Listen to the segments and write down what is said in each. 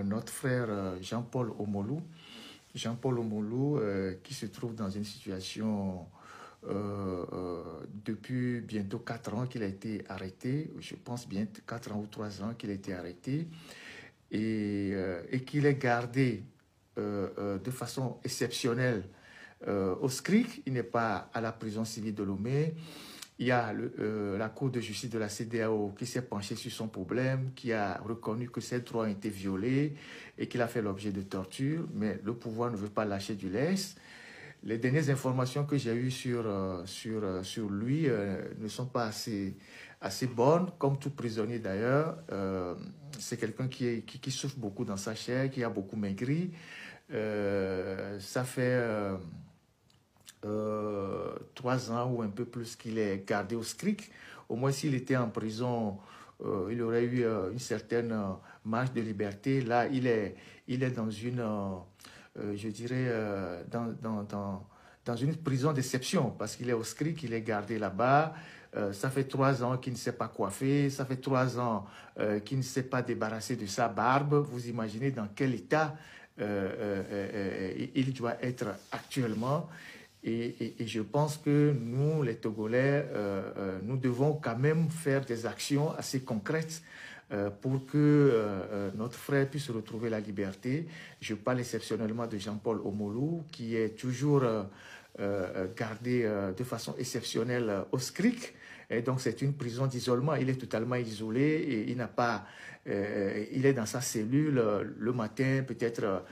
notre frère Jean-Paul Omolou. Jean-Paul Omolou qui se trouve dans une situation depuis bientôt 4 ans qu'il a été arrêté. Je pense bien 4 ans ou 3 ans qu'il a été arrêté et qu'il est gardé de façon exceptionnelle au SCRIC. Il n'est pas à la prison civile de Lomé. Il y a la Cour de justice de la CEDEAO qui s'est penchée sur son problème, qui a reconnu que ses droits ont été violés et qu'il a fait l'objet de torture, mais le pouvoir ne veut pas lâcher du lest. Les dernières informations que j'ai eues sur lui ne sont pas assez bonnes, comme tout prisonnier d'ailleurs. C'est quelqu'un qui souffre beaucoup dans sa chair, qui a beaucoup maigri. Ça fait 3 ans ou un peu plus qu'il est gardé au SCRIC. Au moins, s'il était en prison, il aurait eu une certaine marge de liberté. Là, il est dans une, je dirais, dans une prison d'exception, parce qu'il est au SCRIC, il est gardé là-bas. Ça fait 3 ans qu'il ne s'est pas coiffé, ça fait 3 ans qu'il ne s'est pas débarrassé de sa barbe. Vous imaginez dans quel état il doit être actuellement. Et je pense que nous, les Togolais, nous devons quand même faire des actions assez concrètes pour que notre frère puisse retrouver la liberté. Je parle exceptionnellement de Jean-Paul Omolou, qui est toujours gardé de façon exceptionnelle au SCRIC. Et donc, c'est une prison d'isolement. Il est totalement isolé et il n'a pas... il est dans sa cellule le matin, peut-être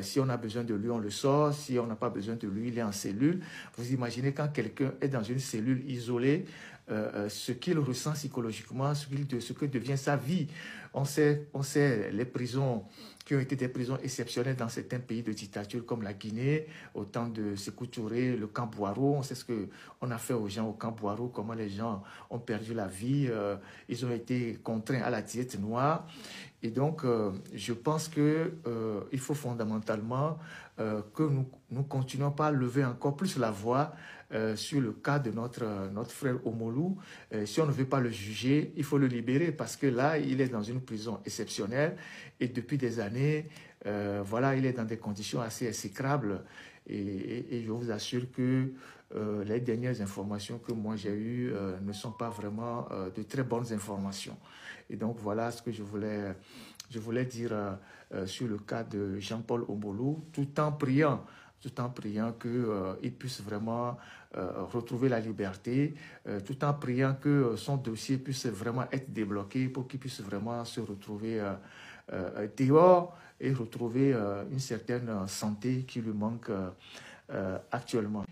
si on a besoin de lui, on le sort. Si on n'a pas besoin de lui, il est en cellule. Vous imaginez quand quelqu'un est dans une cellule isolée, ce qu'il ressent psychologiquement, ce que devient sa vie. On sait les prisons qui ont été des prisons exceptionnelles dans certains pays de dictature comme la Guinée, au temps de Sékou Touré, le camp Boiro. On sait ce qu'on a fait aux gens au camp Boiro, comment les gens ont perdu la vie. Ils ont été contraints à la diète noire. Et donc, je pense qu'il faut fondamentalement que nous continuons par lever encore plus la voix sur le cas de notre frère Omolou. Si on ne veut pas le juger, il faut le libérer parce que là, il est dans une prison exceptionnelle et depuis des années, voilà, il est dans des conditions assez exécrables. Et je vous assure que les dernières informations que moi j'ai eues ne sont pas vraiment de très bonnes informations. Et donc, voilà ce que je voulais dire sur le cas de Jean-Paul Omolou, tout en priant qu'il puisse vraiment retrouver la liberté, tout en priant que son dossier puisse vraiment être débloqué pour qu'il puisse vraiment se retrouver dehors et retrouver une certaine santé qui lui manque actuellement.